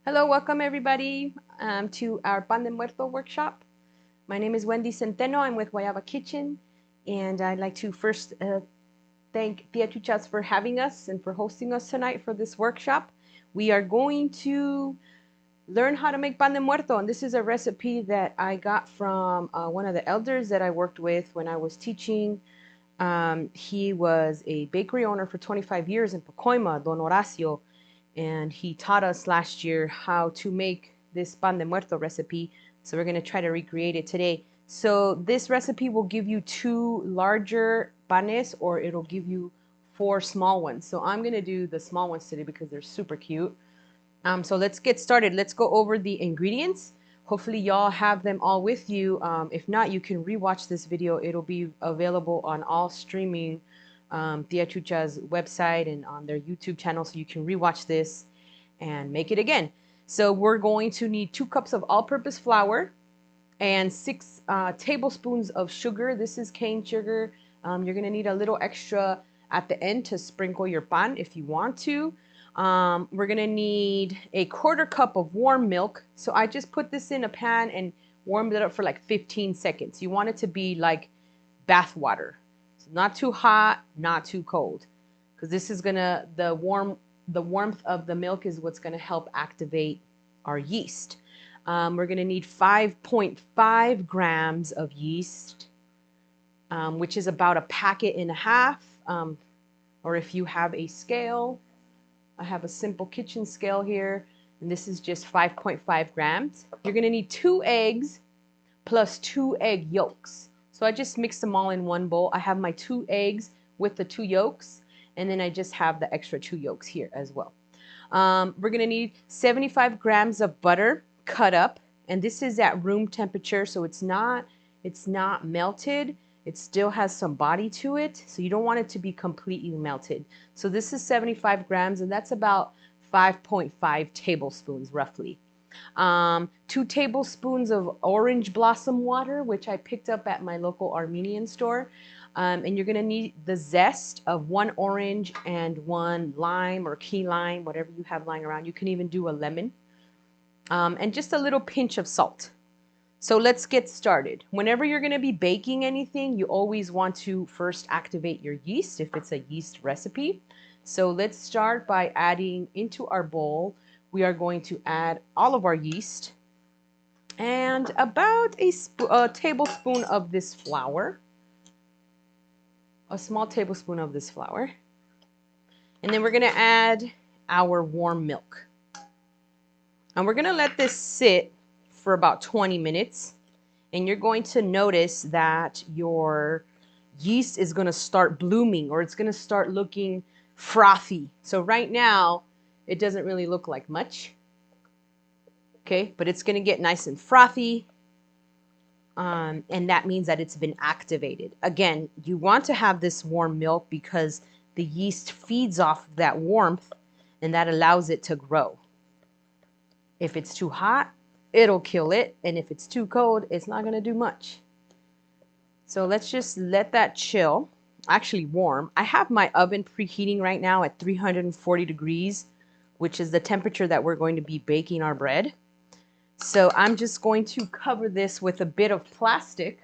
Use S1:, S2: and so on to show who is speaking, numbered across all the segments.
S1: Hello, welcome everybody to our Pan de Muerto workshop. My name is Wendy Centeno. I'm with Guayaba Kitchen, and I'd like to first thank Tia Chuchas for having us and for hosting us tonight for this workshop. We are going to learn how to make pan de muerto, and this is a recipe that I got from one of the elders that I worked with when I was teaching. He was a bakery owner for 25 years in Pacoima, Don Horacio, and he taught us last year how to make this pan de muerto recipe. So we're going to try to recreate it today. So this recipe will give you 2 larger panes, or it'll give you 4 small ones. So I'm going to do the small ones today because they're super cute. So let's get started. Let's go over the ingredients. Hopefully y'all have them all with you. If not, you can rewatch this video. It'll be available on all streaming Tia Chucha's website and on their YouTube channel, so you can rewatch this and make it again. So we're going to need 2 cups of all-purpose flour and 6 tablespoons of sugar. This is cane sugar. You're going to need a little extra at the end to sprinkle your pan if you want to. We're going to need a 1/4 cup of warm milk. So I just put this in a pan and warmed it up for like 15 seconds. You want it to be like bath water. So not too hot, not too cold. Because this is going to, the warmth of the milk is what's going to help activate our yeast. We're going to need 5.5 grams of yeast, which is about a packet and a half. Or if you have a scale, I have a simple kitchen scale here, and this is just 5.5 grams. You're going to need 2 eggs plus 2 egg yolks. So I just mixed them all in one bowl. I have my 2 eggs with the 2 yolks, and then I just have the extra 2 yolks here as well. We're going to need 75 grams of butter cut up, and this is at room temperature, so it's not melted. It still has some body to it, so you don't want it to be completely melted. So this is 75 grams, and that's about 5.5 tablespoons roughly. 2 tablespoons of orange blossom water, which I picked up at my local Armenian store. And you're going to need the zest of 1 orange and 1 lime or key lime, whatever you have lying around. You can even do a lemon. And just a little pinch of salt. So let's get started. Whenever you're going to be baking anything, you always want to first activate your yeast if it's a yeast recipe. So let's start by adding into our bowl. We are going to add all of our yeast and about a tablespoon of this flour. A small tablespoon of this flour. And then we're going to add our warm milk. And we're going to let this sit for about 20 minutes. And you're going to notice that your yeast is going to start blooming, or it's going to start looking frothy. So right now, it doesn't really look like much. Okay, but it's going to get nice and frothy. And that means that it's been activated. Again, you want to have this warm milk because the yeast feeds off that warmth, and that allows it to grow. If it's too hot, it'll kill it. And if it's too cold, it's not going to do much. So let's just let that chill. Actually warm. I have my oven preheating right now at 340 degrees, which is the temperature that we're going to be baking our bread. So I'm just going to cover this with a bit of plastic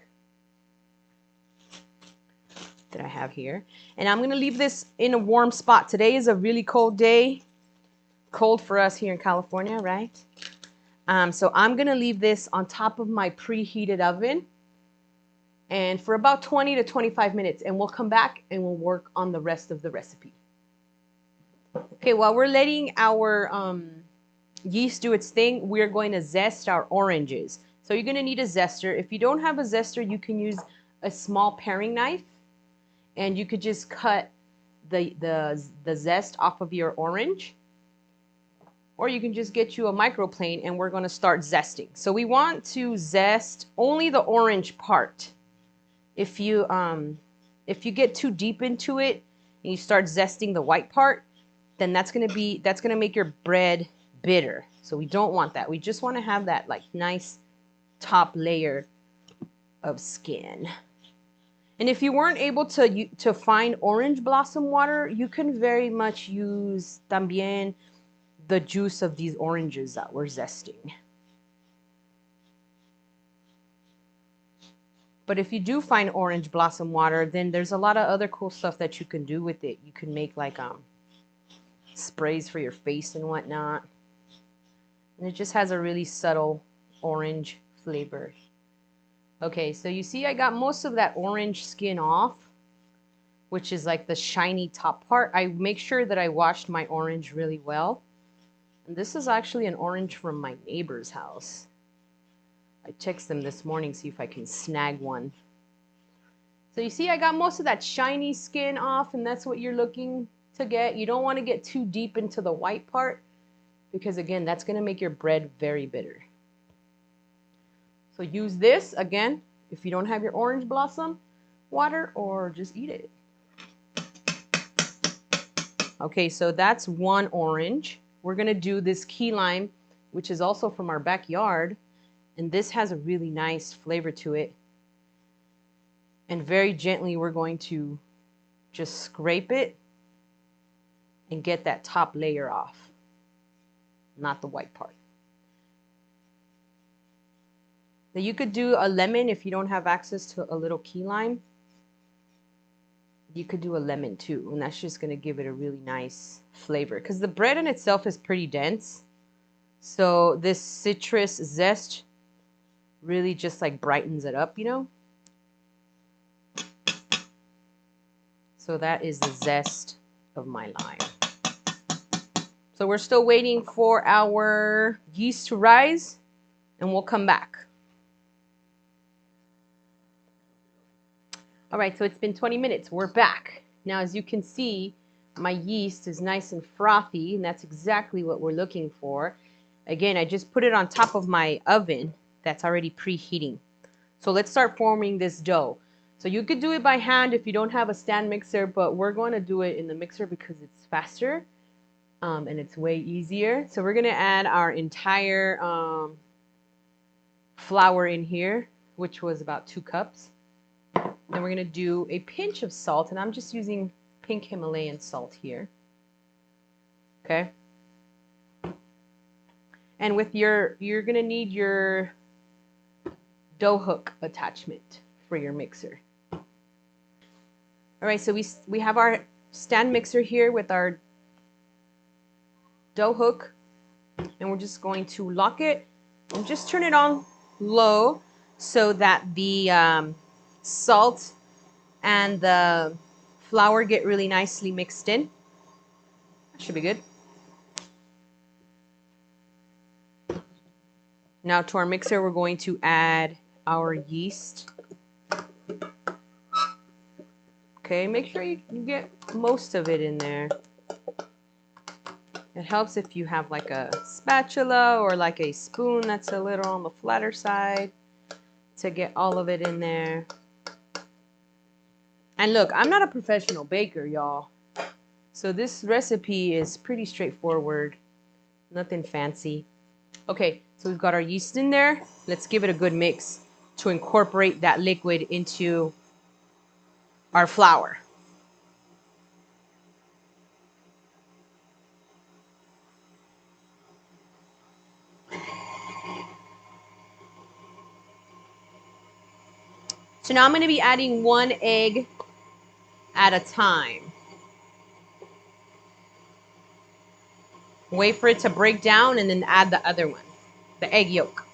S1: that I have here. And I'm going to leave this in a warm spot. Today is a really cold day. Cold for us here in California, right? So I'm going to leave this on top of my preheated oven and for about 20 to 25 minutes. And we'll come back and we'll work on the rest of the recipe. Okay, while we're letting our yeast do its thing, we're going to zest our oranges. So you're going to need a zester. If you don't have a zester, you can use a small paring knife, and you could just cut the zest off of your orange. Or you can just get you a microplane, and we're going to start zesting. So we want to zest only the orange part. If you get too deep into it and you start zesting the white part, then that's going to make your bread bitter. So we don't want that. We just want to have that like nice top layer of skin. And if you weren't able to find orange blossom water, you can very much use también the juice of these oranges that we're zesting. But if you do find orange blossom water, then there's a lot of other cool stuff that you can do with it. You can make like sprays for your face and whatnot. And it just has a really subtle orange flavor. Okay, so you see I got most of that orange skin off, which is like the shiny top part. I make sure that I washed my orange really well. And this is actually an orange from my neighbor's house. I text them this morning, see if I can snag one. So you see I got most of that shiny skin off, and that's what you're looking to get. You don't want to get too deep into the white part, because again, that's going to make your bread very bitter. So use this, again, if you don't have your orange blossom water, or just eat it. Okay, so that's one orange. We're going to do this key lime, which is also from our backyard. And this has a really nice flavor to it. And very gently, we're going to just scrape it and get that top layer off, not the white part. Now you could do a lemon if you don't have access to a little key lime. You could do a lemon too, and that's just going to give it a really nice flavor, because the bread in itself is pretty dense. So this citrus zest really just like brightens it up, you know? So that is the zest of my lime. So we're still waiting for our yeast to rise, and we'll come back. All right, so it's been 20 minutes. We're back. Now, as you can see, my yeast is nice and frothy, and that's exactly what we're looking for. Again, I just put it on top of my oven that's already preheating. So let's start forming this dough. So you could do it by hand if you don't have a stand mixer, but we're going to do it in the mixer because it's faster and it's way easier. So we're going to add our entire flour in here, which was about 2 cups. Then we're going to do a pinch of salt, and I'm just using pink Himalayan salt here. Okay. And with you're going to need your dough hook attachment for your mixer. All right, so we have our stand mixer here with our dough hook, and we're just going to lock it and just turn it on low so that the salt and the flour get really nicely mixed in. That should be good. Now to our mixer, we're going to add our yeast. Okay, make sure you get most of it in there. It helps if you have like a spatula or like a spoon that's a little on the flatter side to get all of it in there. And look, I'm not a professional baker, y'all. So this recipe is pretty straightforward. Nothing fancy. Okay, so we've got our yeast in there. Let's give it a good mix to incorporate that liquid into our flour. So now I'm going to be adding 1 egg at a time. Wait for it to break down and then add the other one, the egg yolk.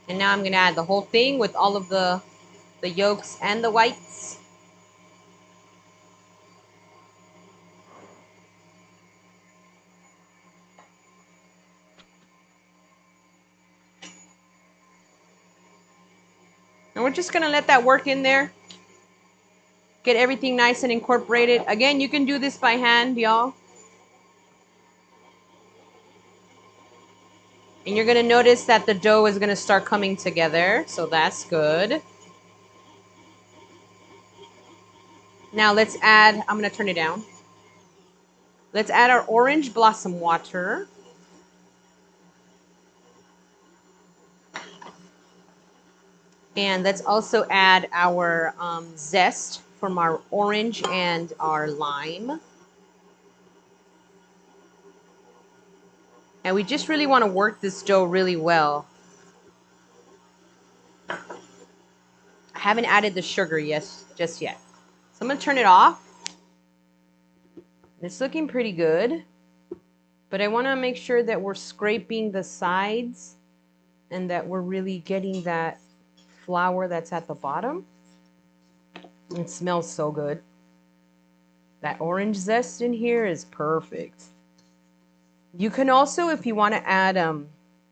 S1: And now I'm going to add the whole thing with all of the yolks and the whites. And we're just going to let that work in there. Get everything nice and incorporated. Again, you can do this by hand, y'all. And you're going to notice that the dough is going to start coming together. So that's good. Now let's add, I'm going to turn it down. Let's add our orange blossom water. And let's also add our zest from our orange and our lime. And we just really want to work this dough really well. I haven't added the sugar just yet. So I'm going to turn it off. It's looking pretty good. But I want to make sure that we're scraping the sides and that we're really getting that flour that's at the bottom. It smells so good. That orange zest in here is perfect. You can also, if you want to add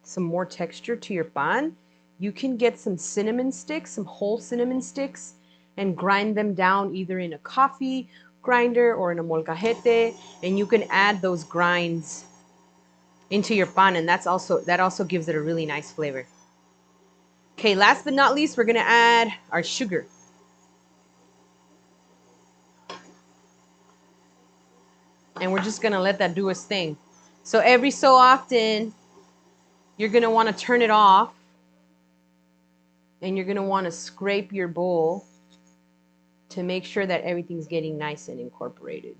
S1: some more texture to your pan, you can get some cinnamon sticks, some whole cinnamon sticks, and grind them down either in a coffee grinder or in a molcajete, and you can add those grinds into your pan, and that also gives it a really nice flavor. Okay, last but not least, we're gonna add our sugar. And we're just gonna let that do its thing. So every so often, you're gonna wanna turn it off, and you're gonna wanna scrape your bowl to make sure that everything's getting nice and incorporated.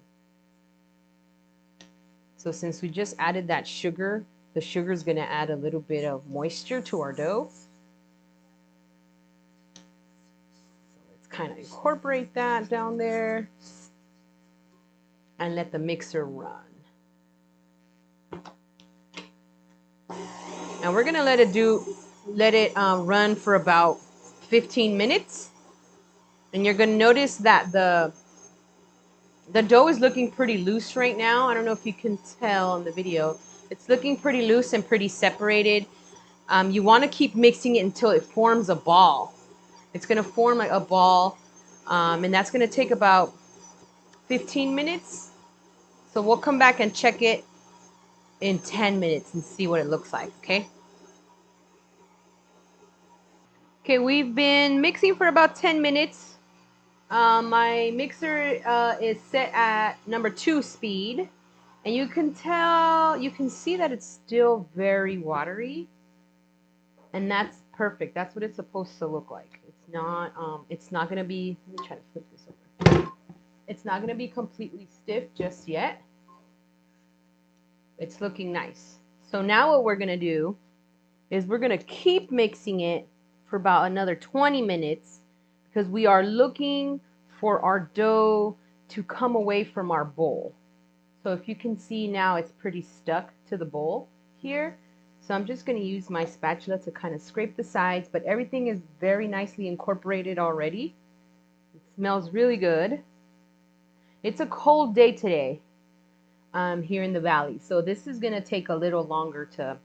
S1: So since we just added that sugar, the sugar is gonna add a little bit of moisture to our dough. So let's kind of incorporate that down there and let the mixer run. And we're gonna let it run for about 15 minutes. And you're gonna notice that the dough is looking pretty loose right now. I don't know if you can tell in the video. It's looking pretty loose and pretty separated. You want to keep mixing it until it forms a ball. It's going to form like a ball, and that's going to take about 15 minutes. So we'll come back and check it in 10 minutes and see what it looks like, okay? Okay, we've been mixing for about 10 minutes. My mixer is set at number 2 speed. And you can see that it's still very watery. And that's perfect. That's what it's supposed to look like. It's not going to be, let me try to flip this over. It's not going to be completely stiff just yet. It's looking nice. So now what we're going to do is we're going to keep mixing it for about another 20 minutes because we are looking for our dough to come away from our bowl. So if you can see now, it's pretty stuck to the bowl here. So I'm just going to use my spatula to kind of scrape the sides, but everything is very nicely incorporated already. It smells really good. It's a cold day today here in the valley, so this is going to take a little longer to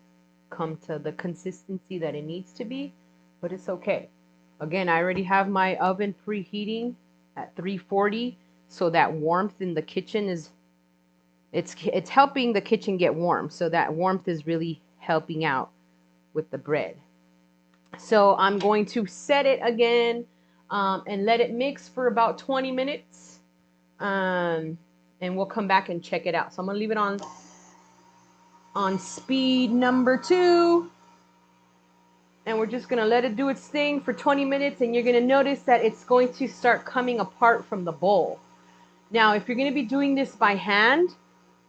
S1: come to the consistency that it needs to be, but it's okay. Again, I already have my oven preheating at 340, so that warmth in the kitchen is it's helping the kitchen get warm, so that warmth is really helping out with the bread. So I'm going to set it again and let it mix for about 20 minutes, and we'll come back and check it out. So I'm gonna leave it on speed number 2, and we're just gonna let it do its thing for 20 minutes, and you're gonna notice that it's going to start coming apart from the bowl. Now, if you're gonna be doing this by hand,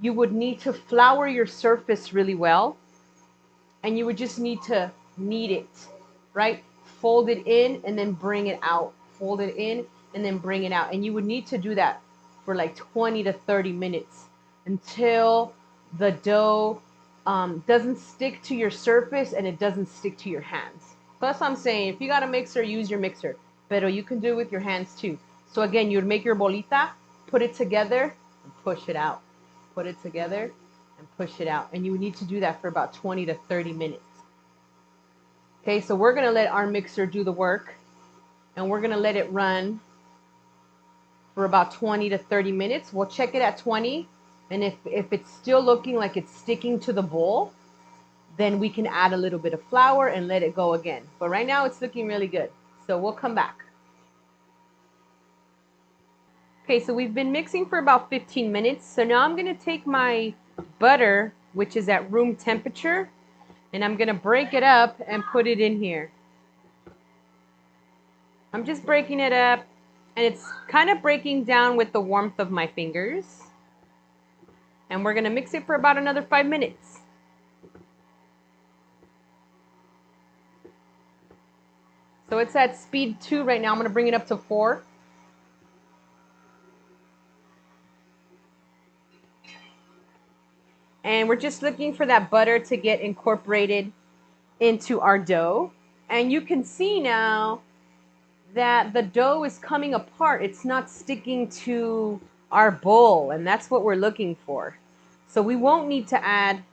S1: you would need to flour your surface really well, and you would just need to knead it, right? Fold it in and then bring it out. Fold it in and then bring it out. And you would need to do that for like 20 to 30 minutes until the dough doesn't stick to your surface and it doesn't stick to your hands. So that's what I'm saying. If you got a mixer, use your mixer. But you can do it with your hands too. So again, you'd make your bolita, put it together, and push it out. Put it together and push it out. And you would need to do that for about 20 to 30 minutes. Okay, so we're going to let our mixer do the work, and we're going to let it run for about 20 to 30 minutes. We'll check it at 20, and if it's still looking like it's sticking to the bowl, then we can add a little bit of flour and let it go again. But right now it's looking really good. So we'll come back. Okay, so we've been mixing for about 15 minutes. So now I'm going to take my butter, which is at room temperature, and I'm going to break it up and put it in here. I'm just breaking it up, and it's kind of breaking down with the warmth of my fingers. And we're going to mix it for about another 5 minutes. So it's at speed 2 right now. I'm going to bring it up to 4. And we're just looking for that butter to get incorporated into our dough. And you can see now that the dough is coming apart. It's not sticking to our bowl, and that's what we're looking for. So we won't need to add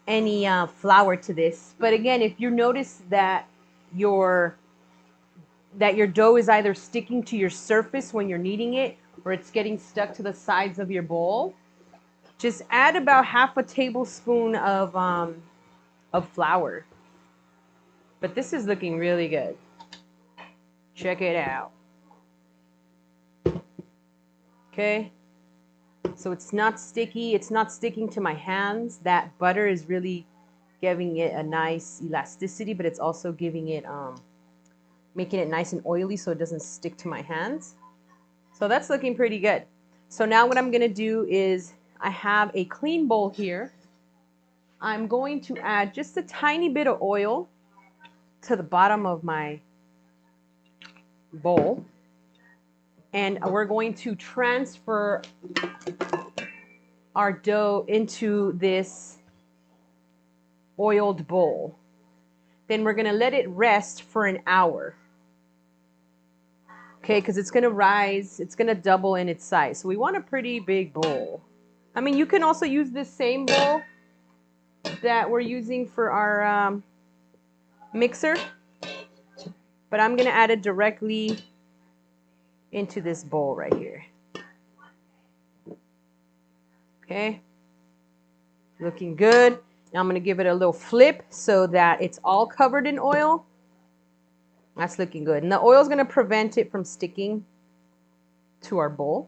S1: any flour to this. But again, if you notice that your dough is either sticking to your surface when you're kneading it, or it's getting stuck to the sides of your bowl, just add about half a tablespoon of flour. But this is looking really good. Check it out. Okay. So it's not sticky. It's not sticking to my hands. That butter is really giving it a nice elasticity, but it's also giving it, making it nice and oily so it doesn't stick to my hands. So that's looking pretty good. So now what I'm going to do is I have a clean bowl here. I'm going to add just a tiny bit of oil to the bottom of my bowl. And we're going to transfer our dough into this oiled bowl. Then we're going to let it rest for an hour. Okay, because it's going to rise, it's going to double in its size. So we want a pretty big bowl. I mean, you can also use this same bowl that we're using for our mixer, but I'm going to add it directly into this bowl right here. Okay, looking good. Now I'm going to give it a little flip so that it's all covered in oil. That's looking good. And the oil is going to prevent it from sticking to our bowl.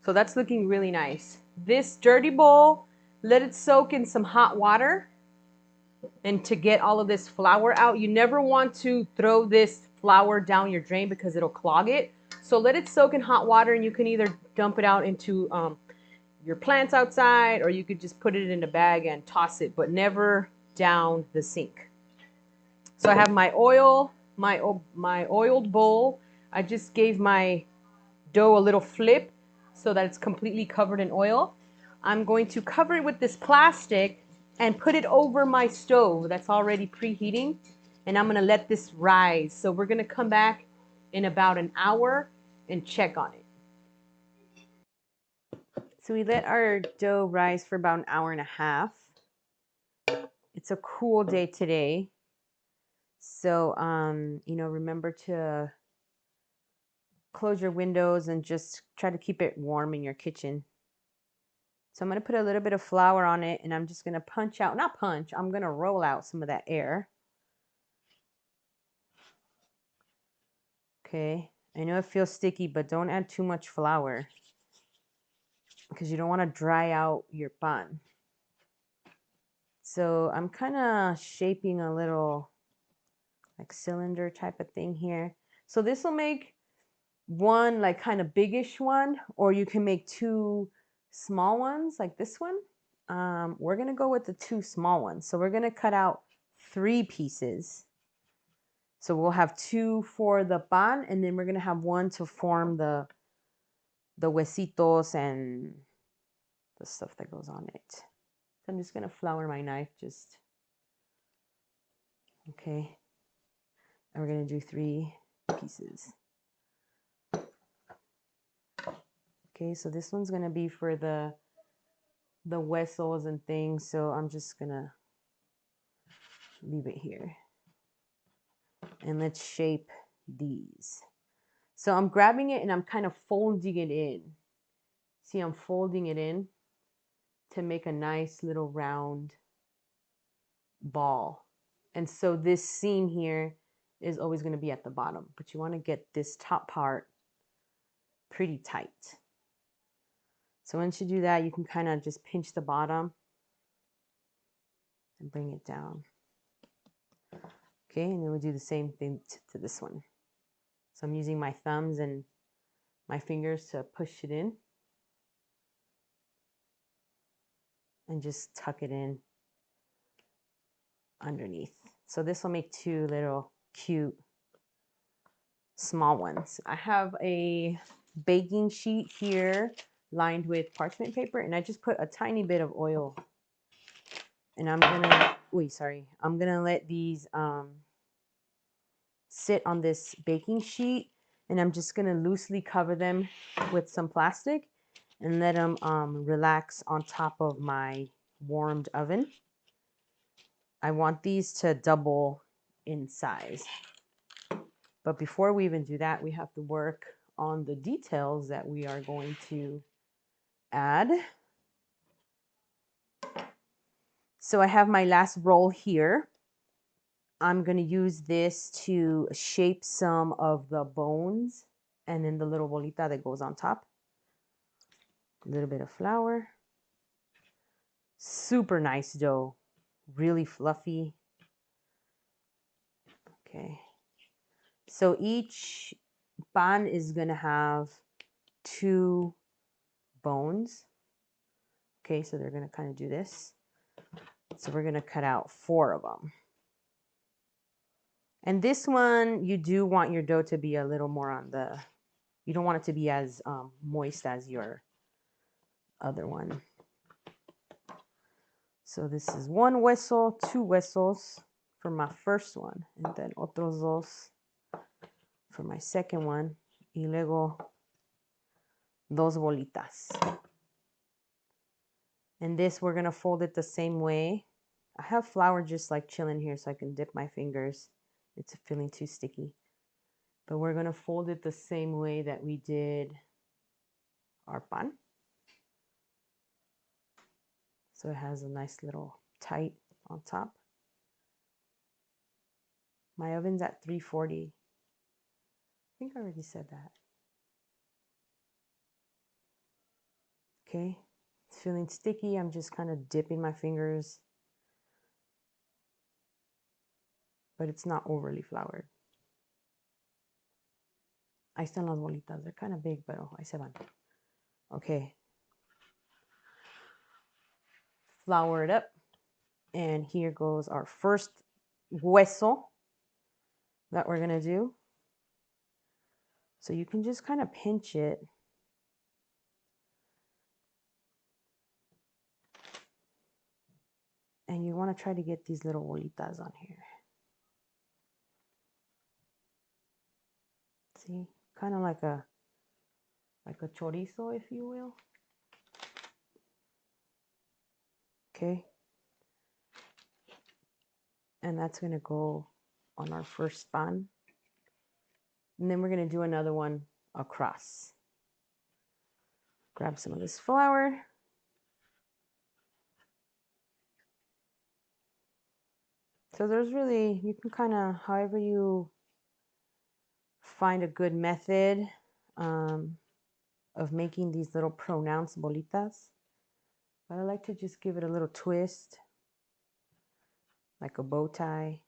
S1: So that's looking really nice. This dirty bowl, let it soak in some hot water and to get all of this flour out. You never want to throw this flour down your drain because it'll clog it. So let it soak in hot water, and you can either dump it out into your plants outside, or you could just put it in a bag and toss it, but never down the sink. So I have my oil, my oiled bowl. I just gave my dough a little flip so that it's completely covered in oil. I'm going to cover it with this plastic and put it over my stove that's already preheating, and I'm going to let this rise. So we're going to come back in about an hour and check on it. So we let our dough rise for about an hour and a half. It's a cool day today. So, remember to close your windows and just try to keep it warm in your kitchen. So I'm going to put a little bit of flour on it, and I'm just going to punch out, not punch, I'm going to roll out some of that air. Okay, I know it feels sticky, but don't add too much flour because you don't want to dry out your pan. So I'm kind of shaping a little like cylinder type of thing here. So this will make one like kind of biggish one, or you can make two small ones like this one. We're going to go with the two small ones. So we're going to cut out 3 pieces. So we'll have 2 for the pan, and then we're going to have 1 to form the huesitos and the stuff that goes on it. So I'm just going to flour my knife just. Okay. And we're going to do 3 pieces. Okay, so this one's going to be for the huesos and things, so I'm just going to leave it here. And let's shape these. So I'm grabbing it and I'm kind of folding it in. See, I'm folding it in to make a nice little round ball. And so this seam here is always going to be at the bottom, but you want to get this top part pretty tight. So once you do that, you can kind of just pinch the bottom and bring it down. Okay, and then we'll do the same thing to this one. So I'm using my thumbs and my fingers to push it in and just tuck it in underneath. So this will make two little cute small ones. I have a baking sheet here lined with parchment paper, and I just put a tiny bit of oil. And I'm gonna, I'm gonna let these sit on this baking sheet, and I'm just gonna loosely cover them with some plastic and let them relax on top of my warmed oven. I want these to double in size. But before we even do that, we have to work on the details that we are going to add. So I have my last roll here. I'm going to use this to shape some of the bones and then the little bolita that goes on top. A little bit of flour. Super nice dough. Really fluffy. Okay. So each pan is going to have 2 bones. Okay, so they're going to kind of do this. So we're going to cut out 4 of them. And this one, you do want your dough to be a little more on the, you don't want it to be as moist as your other one. So this is 1 hueso, 2 huesos for my first one, and then otros dos for my second one, y luego 2 bolitas. And this, we're going to fold it the same way. I have flour just like chilling here so I can dip my fingers. It's feeling too sticky. But we're going to fold it the same way that we did our pan. So it has a nice little tight on top. My oven's at 340. I think I already said that. Okay, it's feeling sticky. I'm just kind of dipping my fingers. But it's not overly floured. Ahí están las bolitas. They're kind of big, pero ahí se van. Okay. Flour it up. And here goes our first hueso that we're going to do. So you can just kind of pinch it. And you want to try to get these little bolitas on here. See? Kind of like a chorizo, if you will. Okay. And that's going to go on our first pan. And then we're going to do another one across. Grab some of this flour. So there's really, you can kind of, however you find a good method of making these little pronounced bolitas. But I like to just give it a little twist, like a bow tie,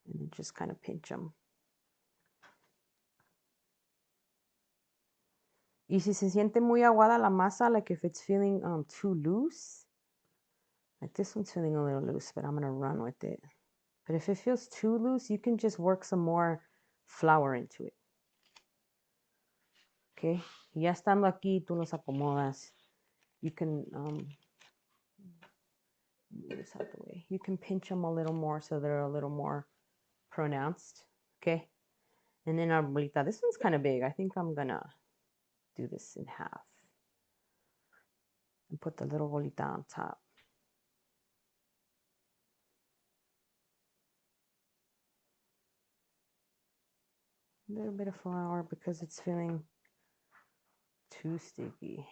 S1: and then just kind of pinch them. Y si se siente muy aguada la masa, like if it's feeling too loose, like this one's feeling a little loose, but I'm going to run with it. But if it feels too loose, you can just work some more flour into it. Okay, ya estando aquí, tú los acomodas. You can move this out the way. You can pinch them a little more so they're a little more pronounced. Okay, and then our bolita. This one's kind of big. I think I'm gonna do this in half and put the little bolita on top. A little bit of flour because it's feeling too sticky.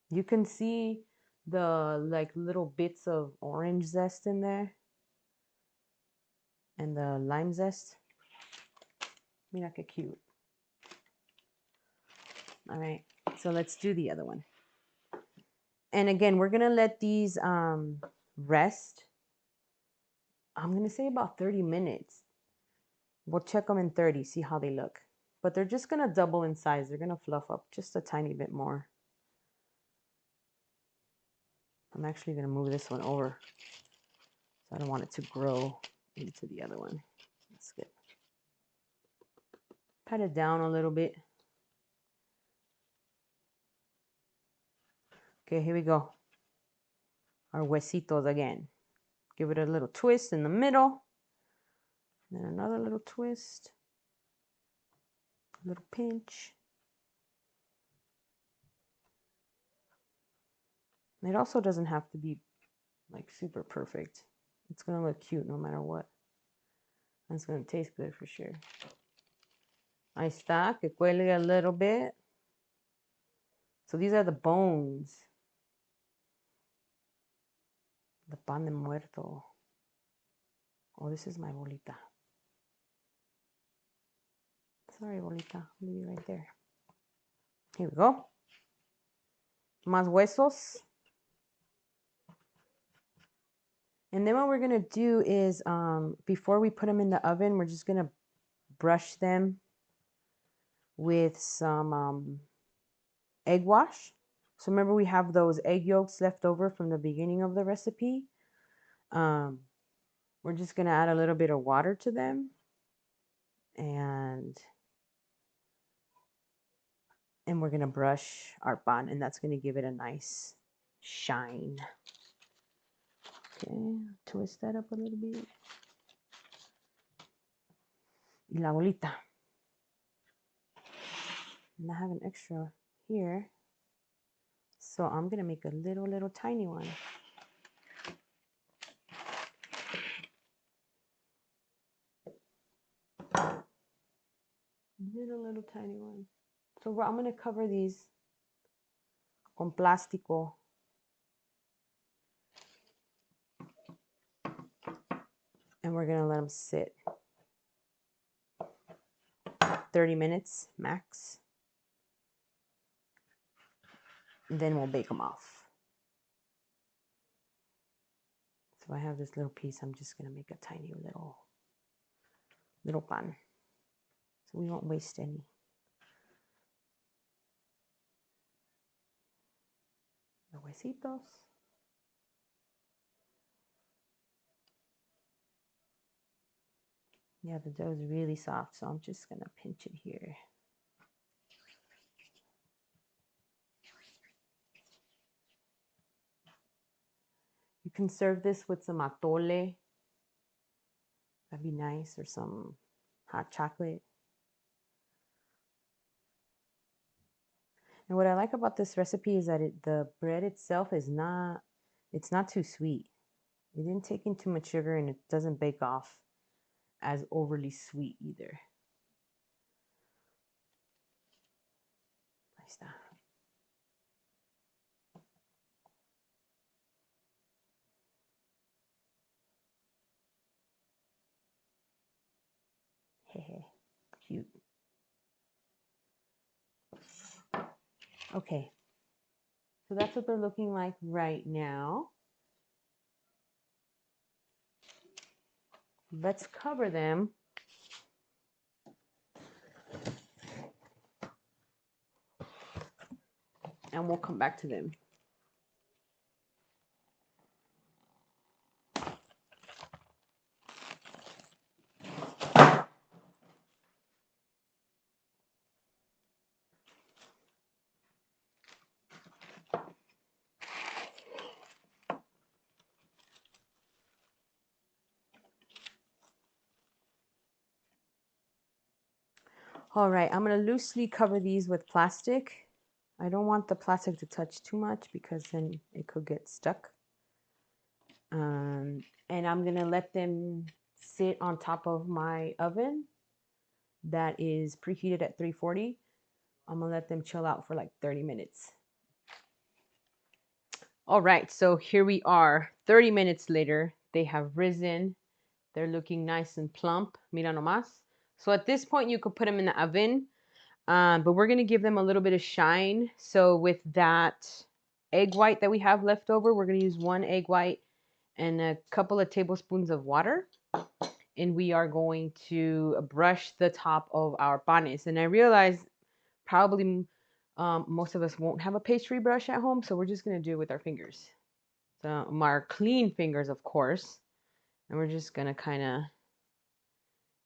S1: You can see the like little bits of orange zest in there and the lime zest. Mira que cute. All right, so let's do the other one. And again, we're gonna let these rest. I'm gonna say about 30 minutes. We'll check them in 30, see how they look. But they're just gonna double in size. They're gonna fluff up just a tiny bit more. I'm actually gonna move this one over. So I don't want it to grow into the other one. That's good. Pat it down a little bit. Okay, here we go. Our huesitos again. Give it a little twist in the middle. Then another little twist. A little pinch. And it also doesn't have to be like super perfect. It's gonna look cute no matter what. And it's gonna taste good for sure. Ahí está, que cuelgue a little bit. So these are the bones. The pan de muerto. Oh, this is my bolita. Sorry, bolita. Leave it right there. Here we go. Más huesos. And then what we're going to do is, before we put them in the oven, we're just going to brush them with some egg wash. So remember, we have those egg yolks left over from the beginning of the recipe. We're just going to add a little bit of water to them. And we're going to brush our pan, and that's going to give it a nice shine. Okay, twist that up a little bit. Y la bolita. And I have an extra here. So I'm going to make a little tiny one. Little tiny one. So I'm going to cover these con plástico. And we're going to let them sit 30 minutes max. And then we'll bake them off. So I have this little piece. I'm just going to make a tiny little pan. So we won't waste any. The huesitos. Yeah, the dough is really soft, so I'm just going to pinch it here. You can serve this with some atole. That'd be nice, or some hot chocolate. And what I like about this recipe is that the bread itself is it's not too sweet. It didn't take in too much sugar, and it doesn't bake off as overly sweet either. Ahí está. Hehe, cute. Okay, so that's what they're looking like right now. Let's cover them. And we'll come back to them. All right, I'm going to loosely cover these with plastic. I don't want the plastic to touch too much because then it could get stuck. And I'm going to let them sit on top of my oven that is preheated at 340. I'm going to let them chill out for like 30 minutes. All right, so here we are. 30 minutes later, they have risen. They're looking nice and plump. Mira nomás. So at this point, you could put them in the oven. But we're going to give them a little bit of shine. So with that egg white that we have left over, we're going to use 1 egg white and a couple of tablespoons of water. And we are going to brush the top of our panes. And I realize probably most of us won't have a pastry brush at home, so we're just going to do it with our fingers. So our clean fingers, of course. And we're just going to kind of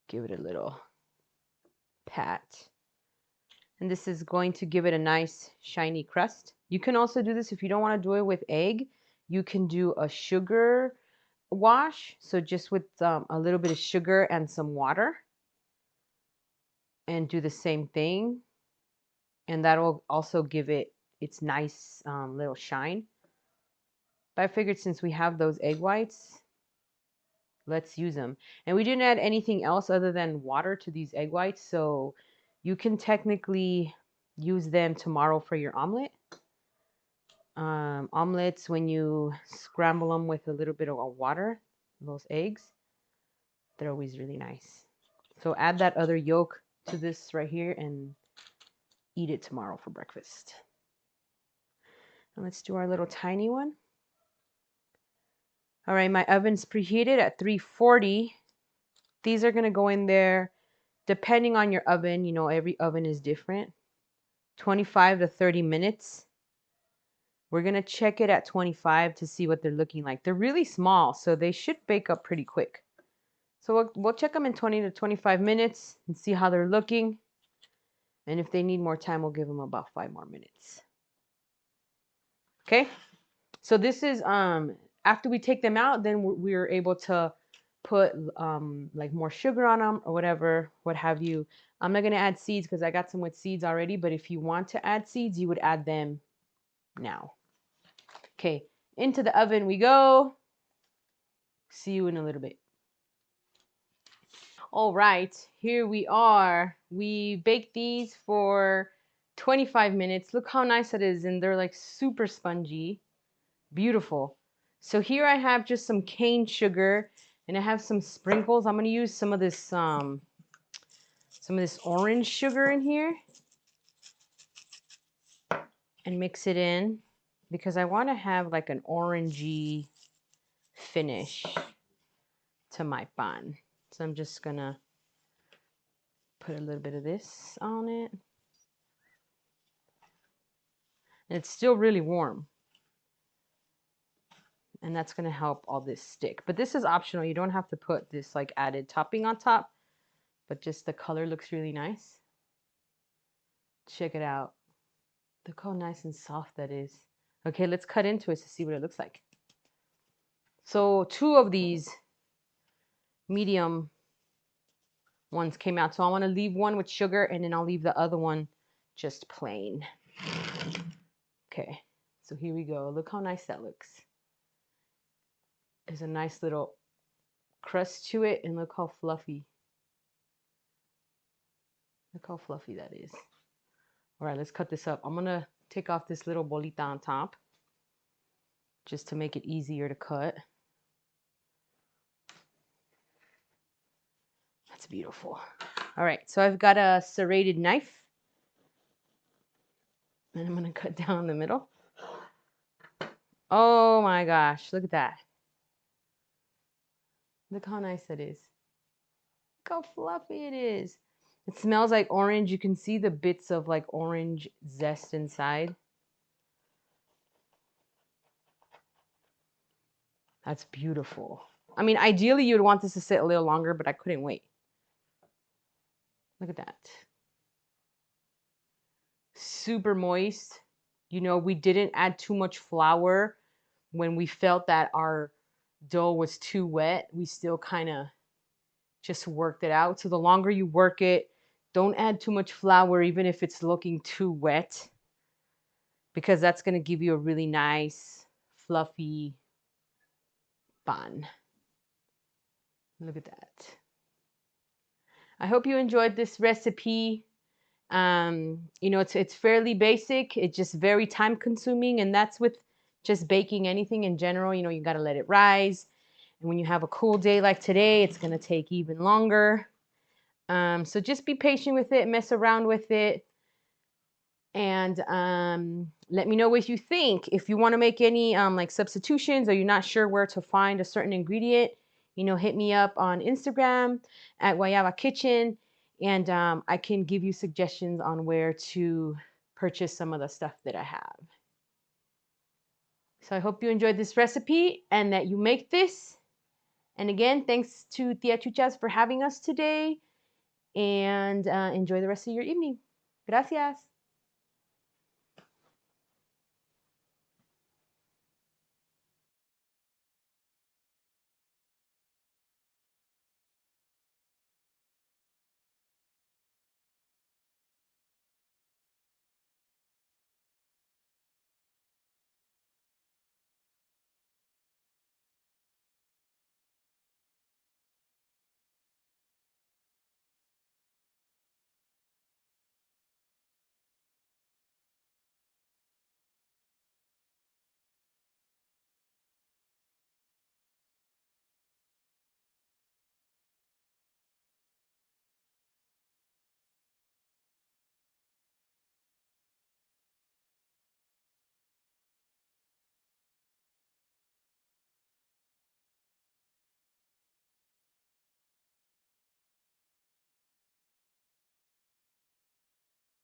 S1: give it a little pat. And this is going to give it a nice shiny crust. You can also do this if you don't want to do it with egg. You can do a sugar wash. So just with a little bit of sugar and some water. And do the same thing. And that'll also give it its nice little shine. But I figured since we have those egg whites, let's use them. And we didn't add anything else other than water to these egg whites. So you can technically use them tomorrow for your omelet. Omelets, when you scramble them with a little bit of water, those eggs, they're always really nice. So add that other yolk to this right here and eat it tomorrow for breakfast. And let's do our little tiny one. All right, my oven's preheated at 340. These are going to go in there depending on your oven. You know, every oven is different. 25 to 30 minutes. We're going to check it at 25 to see what they're looking like. They're really small, so they should bake up pretty quick. So we'll check them in 20 to 25 minutes and see how they're looking. And if they need more time, we'll give them about 5 more minutes. Okay? So this is, after we take them out, then we're able to put like more sugar on them or whatever, what have you. I'm not going to add seeds because I got some with seeds already. But if you want to add seeds, you would add them now. Okay, into the oven we go. See you in a little bit. All right, here we are. We baked these for 25 minutes. Look how nice it is. And they're like super spongy. Beautiful. So here I have just some cane sugar and I have some sprinkles. I'm going to use some of this orange sugar in here and mix it in because I want to have like an orangey finish to my pan. So I'm just going to put a little bit of this on it. And it's still really warm. And that's going to help all this stick. But this is optional. You don't have to put this like added topping on top. But just the color looks really nice. Check it out. Look how nice and soft that is. Okay, let's cut into it to see what it looks like. So 2 of these medium ones came out. So I want to leave one with sugar and then I'll leave the other one just plain. Okay, so here we go. Look how nice that looks. There's a nice little crust to it and look how fluffy. Look how fluffy that is. All right, let's cut this up. I'm going to take off this little bolita on top just to make it easier to cut. That's beautiful. All right, so I've got a serrated knife. And I'm going to cut down the middle. Oh my gosh, look at that. Look how nice that is. Look how fluffy it is. It smells like orange. You can see the bits of like orange zest inside. That's beautiful. I mean, ideally you would want this to sit a little longer, but I couldn't wait. Look at that. Super moist. You know, we didn't add too much flour when we felt that our dough was too wet. We still kind of just worked it out. So the longer you work it, don't add too much flour even if it's looking too wet, because that's going to give you a really nice fluffy pan. Look at that. I hope you enjoyed this recipe. You know, it's fairly basic. It's just very time consuming, and that's with just baking anything in general. You know, you got to let it rise. And when you have a cool day like today, it's going to take even longer. So just be patient with it, mess around with it, and let me know what you think. If you want to make any like substitutions, or you're not sure where to find a certain ingredient, hit me up on Instagram at Guayaba Kitchen, and I can give you suggestions on where to purchase some of the stuff that I have. So I hope you enjoyed this recipe and that you make this. And again, thanks to Tia Chuchas for having us today, and enjoy the rest of your evening. Gracias.